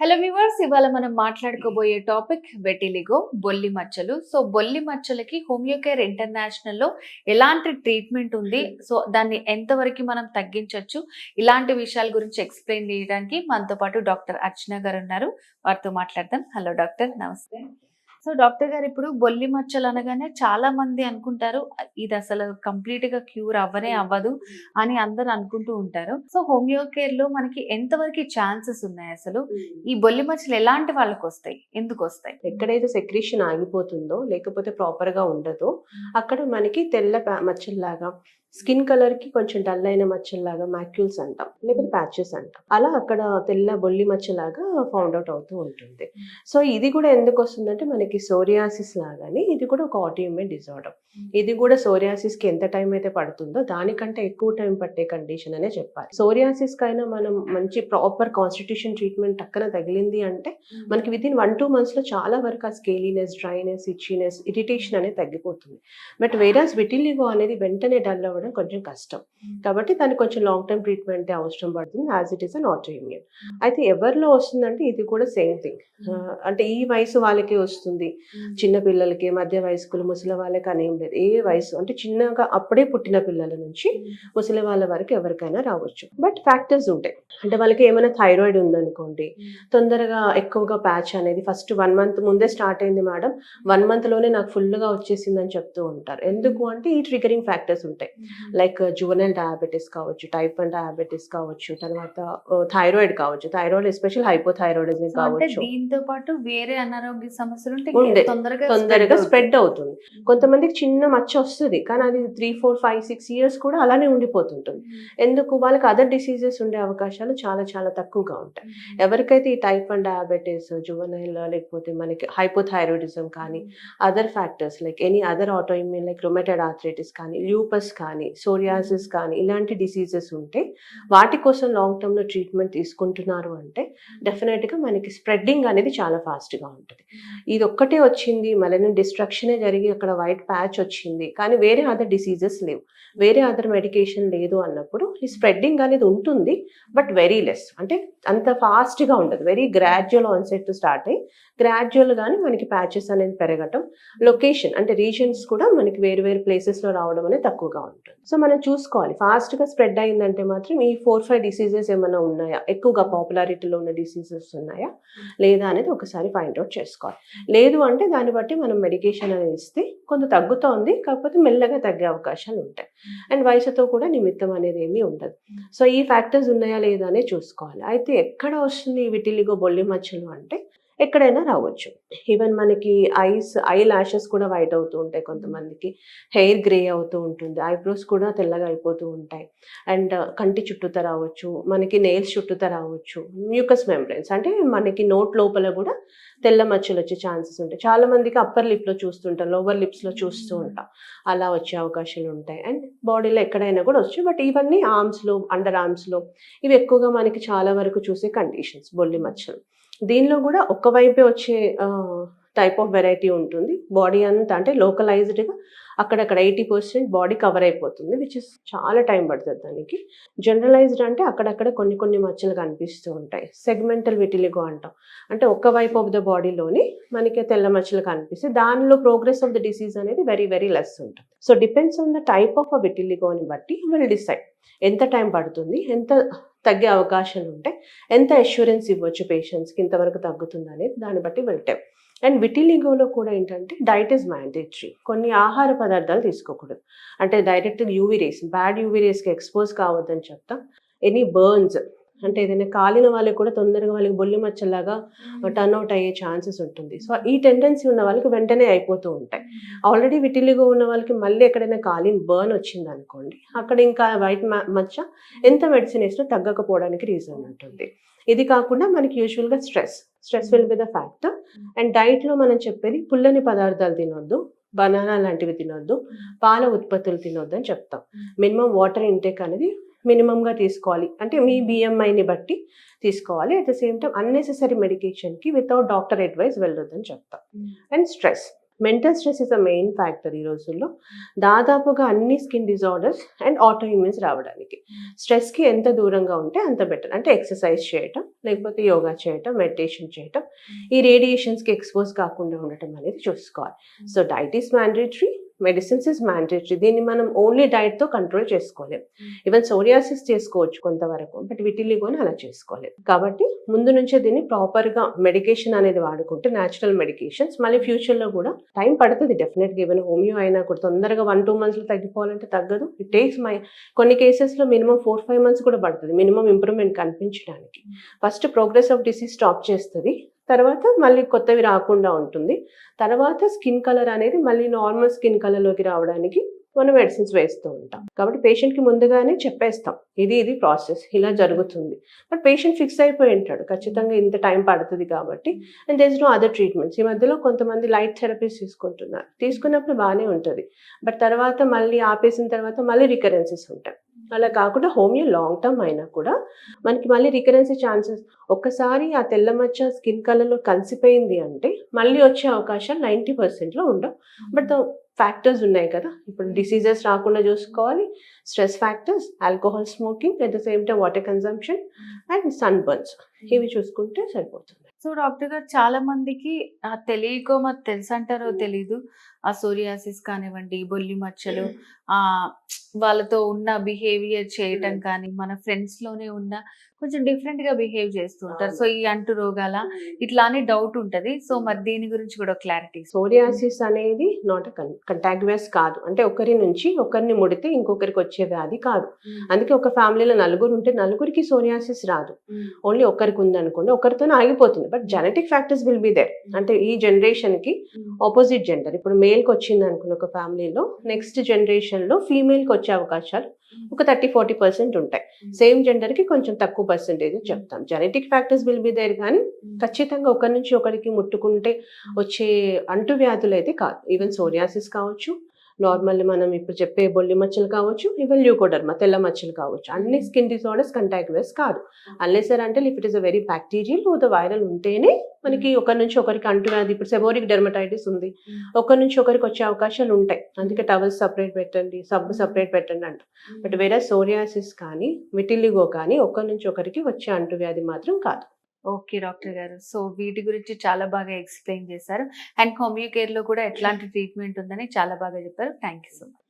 Hello viewers, ఇవాళ మనం మాట్లాడుకోబోయే topic వెటిలిగో, బొల్లి మచ్చలు. సో బొల్లి మచ్చలకి హోమియోకేర్ ఇంటర్నేషనల్ లో ఎలాంటి ట్రీట్మెంట్ ఉంది, సో దాన్ని ఎంతవరకు మనం తగ్గించవచ్చు, ఇలాంటి విషయాల గురించి ఎక్స్ప్లెయిన్ చేయడానికి మనతో పాటు డాక్టర్ అర్చన గారు ఉన్నారు. వారితో మాట్లాడదాం. హలో డాక్టర్, నమస్తే. సో డాక్టర్ గారు, ఇప్పుడు బొల్లి మచ్చలు అనగానే చాలా మంది అనుకుంటారు ఇది అసలు కంప్లీట్ గా క్యూర్ అవ్వదు అని అందరు అనుకుంటూ ఉంటారు. సో హోమియో కేర్ లో మనకి ఎంతవరకు ఛాన్సెస్ ఉన్నాయి అసలు? ఈ బొల్లి మచ్చలు ఎలాంటి వాళ్ళకి వస్తాయి, ఎందుకు వస్తాయి? ఎక్కడైతే సెక్రీషన్ ఆగిపోతుందో లేకపోతే ప్రాపర్ గా ఉండదో అక్కడ మనకి తెల్ల మచ్చల్లాగా, స్కిన్ కలర్ కి కొంచెం డల్ అయిన మచ్చల్లాగా మ్యాక్యూల్స్ అంటాం, లేకపోతే ప్యాచెస్ అంటాం. అలా అక్కడ తెల్ల బొల్లి మచ్చలాగా ఫౌండ్ అవుట్ అవుతూ ఉంటుంది. సో ఇది కూడా ఎందుకు వస్తుందంటే మనకి సోరియాసిస్ లాగానే ఇది కూడా ఒక ఆటోఇమ్యూన్ డిజార్డర్. ఇది కూడా సోరియాసిస్ కి ఎంత టైం అయితే పడుతుందో దానికంటే ఎక్కువ టైం పట్టే కండిషన్ అనే చెప్పాలి. సోరియాసిస్ కైనా మనం మంచి ప్రాపర్ కాన్స్టిట్యూషన్ ట్రీట్మెంట్ అక్కన తగిలింది అంటే మనకి వితిన్ 1-2 months లో చాలా వరకు ఆ స్కేలీనెస్, డ్రైనెస్, ఇచ్చినెస్, ఇరిటేషన్ అనేది తగ్గిపోతుంది. బట్ వేరాస్ విటిలిగో అనేది వెంటనే డల్ అవ్వడం కొంచెం కష్టం. కాబట్టి దానికి కొంచెం లాంగ్ టర్మ్ ట్రీట్మెంట్ అవసరం పడుతుంది, as it is an autoimmune. అయితే ఎవరిలో వస్తుందంటే ఇది కూడా సేమ్ థింగ్. అంటే ఈ వయసు వాళ్ళకి వస్తుంది, చిన్న పిల్లలకి, మధ్య వయస్కులు, ముసలి వాళ్ళకి అనేం లేదు. ఏ వయసు అంటే చిన్నగా అప్పుడే పుట్టిన పిల్లల నుంచి ముసలి వాళ్ళ వరకు ఎవరికైనా రావచ్చు. బట్ ఫ్యాక్టర్స్ ఉంటాయి. అంటే వాళ్ళకి ఏమైనా థైరాయిడ్ ఉందనుకోండి, తొందరగా ఎక్కువగా ప్యాచ్ అనేది ఫస్ట్ 1 month ముందే స్టార్ట్ అయింది మేడం, 1 month లోనే నాకు ఫుల్గా వచ్చేసింది అని చెప్తూ ఉంటారు. ఎందుకు అంటే ఈ ట్రిగరింగ్ ఫ్యాక్టర్స్ ఉంటాయి. లైక్ జువెనైల్ డయాబెటీస్ కావచ్చు, టైప్ 1 డయాబెటీస్ కావచ్చు, తర్వాత థైరాయిడ్ కావచ్చు, థైరాయిడ్ ఎస్పెషల్ హైపోథైరాయిడిజం కావచ్చు. దీంతో పాటు వేరే అనారోగ్య సమస్యలు ఉండే తొందరగా స్ప్రెడ్ అవుతుంది. అవుతుంది. కొంతమందికి చిన్న మచ్చ వస్తుంది కానీ అది 3, 4, 5, 6 years కూడా అలానే ఉండిపోతుంటుంది. ఎందుకు? వాళ్ళకి అదర్ డిసీజెస్ ఉండే అవకాశాలు చాలా చాలా తక్కువగా ఉంటాయి. ఎవరికైతే ఈ టైప్ 1 డయాబెటీస్, జువెనైల్, లేకపోతే మనకి హైపోథైరాయిడిజం కానీ, other factors like any other autoimmune like rheumatoid arthritis కానీ, ల్యూపస్ కానీ, సోరియాసిస్ కానీ, ఇలాంటి డిసీజెస్ ఉంటే వాటి కోసం లాంగ్ టర్మ్ లో ట్రీట్మెంట్ తీసుకుంటున్నారు అంటే డెఫినెట్ గా మనకి స్ప్రెడ్డింగ్ అనేది చాలా ఫాస్ట్ గా ఉంటుంది. ఇది ఒక్కటే వచ్చింది, మెలనిన్ డిస్ట్రక్షనే జరిగి అక్కడ వైట్ ప్యాచ్ వచ్చింది కానీ వేరే అదర్ డిసీజెస్ లేవు, వేరే అదర్ మెడికేషన్ లేదు అన్నప్పుడు ఈ స్ప్రెడ్డింగ్ అనేది ఉంటుంది. బట్ వెరీ లెస్, అంటే అంత ఫాస్ట్గా ఉండదు. వెరీ గ్రాడ్యువల్ ఆన్సెట్ స్టార్ట్ అయ్యి గ్రాడ్యువల్గానే మనకి ప్యాచెస్ అనేది పెరగటం, లొకేషన్ అంటే రీజన్స్ కూడా మనకి వేరు వేరు ప్లేసెస్లో రావడం అనేది తక్కువగా ఉంటుంది. సో మనం చూసుకోవాలి, ఫాస్ట్గా స్ప్రెడ్ అయిందంటే మాత్రం ఈ 4-5 డిసీజెస్ ఏమైనా ఉన్నాయా, ఎక్కువగా పాపులారిటీలో ఉన్న డిసీజెస్ ఉన్నాయా లేదా అనేది ఒకసారి ఫైండ్ అవుట్ చేసుకోవాలి. లేదు అంటే దాన్ని బట్టి మనం మెడికేషన్ అనేది ఇస్తే కొంత తగ్గుతోంది, కాకపోతే మెల్లగా తగ్గే అవకాశాలు ఉంటాయి. అండ్ వయసుతో కూడా నిమిత్తం అనేది ఏమీ ఉండదు. సో ఈ ఫ్యాక్టర్స్ ఉన్నాయా లేదా అనేది చూసుకోవాలి. అయితే ఎక్కడ వస్తుంది ఈ విటిలిగో, బొల్లి మచ్చలు అంటే ఎక్కడైనా రావచ్చు. ఈవెన్ మనకి ఐ లాషెస్ కూడా వైట్ అవుతూ ఉంటాయి, కొంతమందికి హెయిర్ గ్రే అవుతూ ఉంటుంది, ఐబ్రోస్ కూడా తెల్లగా అయిపోతూ ఉంటాయి, అండ్ కంటి చుట్టూత రావచ్చు, మనకి నెయిల్స్ చుట్టూత రావచ్చు, మ్యూకస్ మెంబ్రెన్స్ అంటే మనకి నోట్ లోపల కూడా తెల్ల మచ్చలు వచ్చే ఛాన్సెస్ ఉంటాయి. చాలా మందికి అప్పర్ లిప్లో చూస్తుంటాం, లోవర్ లిప్స్లో చూస్తూ ఉంటాం, అలా వచ్చే అవకాశాలు ఉంటాయి. అండ్ బాడీలో ఎక్కడైనా కూడా వచ్చు. బట్ ఇవన్నీ ఆర్మ్స్లో, అండర్ ఆర్మ్స్లో ఇవి ఎక్కువగా మనకి చాలా వరకు చూసే కండిషన్స్ బొల్లి మచ్చలు. దీనిలో కూడా ఒకవైపే వచ్చే టైప్ ఆఫ్ వెరైటీ ఉంటుంది. బాడీ అంతా అంటే లోకలైజ్డ్గా అక్కడక్కడ 80% బాడీ కవర్ అయిపోతుంది, విచ్ ఇస్ చాలా టైం పడుతుంది దానికి. జనరలైజ్డ్ అంటే అక్కడక్కడ కొన్ని కొన్ని మచ్చలు కనిపిస్తూ ఉంటాయి. సెగ్మెంటల్ విటిలిగో అంటాం, అంటే ఒక వైపు ఆఫ్ ద బాడీలోని మనకి తెల్ల మచ్చలు కనిపిస్తాయి, దానిలో ప్రోగ్రెస్ ఆఫ్ ద డిసీజ్ అనేది వెరీ వెరీ లెస్ ఉంటుంది. So depends on the type of a విటిలిగోని బట్టి విల్ డిసైడ్ ఎంత టైం పడుతుంది, ఎంత తగ్గే అవకాశాలు ఉంటాయి, ఎంత అష్యూరెన్స్ ఇవ్వచ్చు పేషెంట్స్కి ఇంతవరకు తగ్గుతుంది అనేది దాన్ని బట్టి వెళ్తాం. అండ్ విటిలిగోలో కూడా ఏంటంటే డైట్ ఇస్ మ్యాండేటరీ. కొన్ని ఆహార పదార్థాలు తీసుకోకూడదు, అంటే direct UV rays, bad UV రేస్కి ఎక్స్పోజ్ కావద్దని చెప్తాం. ఎనీ బర్న్స్ అంటే ఏదైనా కాలిన వాళ్ళకి కూడా తొందరగా వాళ్ళకి బొల్లి మచ్చలాగా టర్న్ అవుట్ అయ్యే ఛాన్సెస్ ఉంటుంది. సో ఈ టెండెన్సీ ఉన్న వాళ్ళకి వెంటనే అయిపోతూ ఉంటాయి. ఆల్రెడీ విటిలిగో ఉన్న వాళ్ళకి మళ్ళీ ఎక్కడైనా కాలిన బర్న్ వచ్చింది అనుకోండి, అక్కడ ఇంకా వైట్ మచ్చ ఎంత మెడిసిన్ వేసినా తగ్గకపోవడానికి రీజన్ ఉంటుంది. ఇది కాకుండా మనకి యూజువల్గా stress will be the factor. And డైట్లో మనం చెప్పేది పుల్లని పదార్థాలు తినొద్దు, బనానా లాంటివి తినొద్దు, పాల ఉత్పత్తులు తినొద్దు అని చెప్తాం. మినిమం వాటర్ ఇంటేక్ అనేది మినిమంగా తీసుకోవాలి, అంటే మీ బిఎంఐని బట్టి తీసుకోవాలి. At the same time unnecessary మెడికేషన్కి వితౌట్ డాక్టర్ అడ్వైస్ వెళ్ళొద్దని చెప్తాం. And stress mental stress is a main factor ఈ రోజుల్లో. దాదాపుగా అన్ని skin disorders and auto immunes రావడానికి స్ట్రెస్కి ఎంత దూరంగా ఉంటే అంత బెటర్. అంటే ఎక్సర్సైజ్ చేయటం, లేకపోతే యోగా చేయటం, మెడిటేషన్ చేయటం, ఈ రేడియేషన్స్కి ఎక్స్పోజ్ కాకుండా ఉండటం అనేది చూసుకోవాలి. So diet is mandatory, medicines is mandatory. దీన్ని మనం ఓన్లీ డైట్తో కంట్రోల్ చేసుకోలేం. ఈవెన్ సోరియాసిస్ చేసుకోవచ్చు కొంతవరకు, బట్ విటిలిగోని అలా చేసుకోలేం. కాబట్టి ముందు నుంచే దీన్ని ప్రాపర్గా మెడికేషన్ అనేది వాడుకుంటే, న్యాచురల్ మెడికేషన్స్, మళ్ళీ ఫ్యూచర్లో కూడా టైం పడుతుంది డెఫినెట్గా. ఈవెన్ హోమియో అయినా కూడా తొందరగా 1-2 monthsలో తగ్గిపోవాలంటే తగ్గదు. ఇట్ టేక్స్ కొన్ని కేసెస్లో మినిమం 4-5 months కూడా పడుతుంది మినిమం ఇంప్రూవ్మెంట్ కనిపించడానికి. First progress of disease stop చేస్తుంది, తర్వాత మళ్ళీ కొత్తవి రాకుండా ఉంటుంది. తర్వాత స్కిన్ కలర్ అనేది మళ్ళీ నార్మల్ స్కిన్ కలర్లోకి రావడానికి మనం మెడిసిన్స్ వేస్తూ ఉంటాం. కాబట్టి పేషెంట్కి ముందుగానే చెప్పేస్తాం, ఇది ప్రాసెస్ ఇలా జరుగుతుంది. బట్ పేషెంట్ ఫిక్స్ అయిపోయి ఉంటాడు, ఖచ్చితంగా ఇంత టైం పడుతుంది కాబట్టి. And there is no other treatments. ఈ మధ్యలో కొంతమంది లైట్ థెరపీస్ తీసుకుంటున్నారు, తీసుకున్నప్పుడు బాగానే ఉంటుంది, బట్ తర్వాత మళ్ళీ ఆపేసిన తర్వాత మళ్ళీ రికరెన్సెస్ ఉంటాయి. అలా కాకుండా హోమియో లాంగ్ టర్మ్ అయినా కూడా మనకి మళ్ళీ రికరెన్సీ ఛాన్సెస్, ఒక్కసారి ఆ తెల్ల మచ్చ స్కిన్ కలర్లో కలిసిపోయింది అంటే మళ్ళీ వచ్చే అవకాశాలు 90%లో ఉండవు. బట్ ఫ్యాక్టర్స్ ఉన్నాయి కదా, ఇప్పుడు డిసీజెస్ రాకుండా చూసుకోవాలి, stress factors, alcohol smoking, at the same time water consumption and sun burns, ఇవి చూసుకుంటే సరిపోతుంది. సో డాక్టర్ గారు, చాలా మందికి తెలియకో మరి తెలుసు అంటారో తెలీదు, ఆ సోరియాసిస్ కానివ్వండి, బొల్లి మచ్చలు, ఆ వాళ్ళతో ఉన్న బిహేవియర్ చేయటం కానీ, మన ఫ్రెండ్స్ లోనే ఉన్న కొంచెం డిఫరెంట్ గా బిహేవ్ చేస్తుంటారు. సో ఈ అంటు రోగాల ఇట్లా అని డౌట్ ఉంటది. సో మరి దీని గురించి కూడా క్లారిటీ. సోరియాసిస్ అనేది నాట్ కంటాగ్యువస్ కాదు, అంటే ఒకరి నుంచి ఒకరిని ముడితే ఇంకొకరికి వచ్చే వ్యాధి కాదు. అందుకే ఒక ఫ్యామిలీలో నలుగురు ఉంటే నలుగురికి సోరియాసిస్ రాదు, ఓన్లీ ఒకరికి ఉందనుకోండి, ఒకరితోనే ఆగిపోతుంది. But genetic factors will be there. అంటే ఈ జనరేషన్ కి ఆపోజిట్ జెండర్, ఇప్పుడు మేల్కి వచ్చింది అనుకున్న ఒక ఫ్యామిలీలో, నెక్స్ట్ జనరేషన్ లో ఫీమేల్కి వచ్చే అవకాశాలు ఒక 30-40% ఉంటాయి. సేమ్ జెండర్ కి కొంచెం తక్కువ పర్సెంటేజ్ చెప్తాం. Genetic factors will be there, కానీ ఖచ్చితంగా ఒకరి నుంచి ఒకరికి ముట్టుకుంటే వచ్చే అంటువ్యాధులు అయితే కాదు. ఈవెన్ సోరియాసిస్ కావచ్చు, నార్మల్ మనం ఇప్పుడు చెప్పే బొల్లి మచ్చలు కావచ్చు, ఈవెన్ ల్యూకోడర్మా తెల్ల మచ్చలు కావచ్చు, అన్ని స్కిన్ డిసార్డర్స్ కంటాగ్యువస్ కాదు. అన్లెస్ అంటే if it is a very bacterial లేదా వైరల్ ఉంటేనే మనకి ఒకరి నుంచి ఒకరికి అంటువ్యాధి, ఇప్పుడు సెబోరిక్ డెర్మటైటిస్ ఉంది, ఒకరి నుంచి ఒకరికి వచ్చే అవకాశాలు ఉంటాయి. అందుకే టవల్స్ సపరేట్ పెట్టండి, సబ్బు సపరేట్ పెట్టండి అంట. బట్ వేరే సోరియాసిస్ కానీ విటిలిగో కానీ ఒకరి నుంచి ఒకరికి వచ్చే అంటువ్యాధి మాత్రం కాదు. ఓకే డాక్టర్ గారు, సో వీటి గురించి చాలా బాగా ఎక్స్ప్లెయిన్ చేశారు. అండ్ హోమియో కేర్ లో కూడా ఎట్లాంటి ట్రీట్మెంట్ ఉందని చాలా బాగా చెప్పారు. Thank you so much.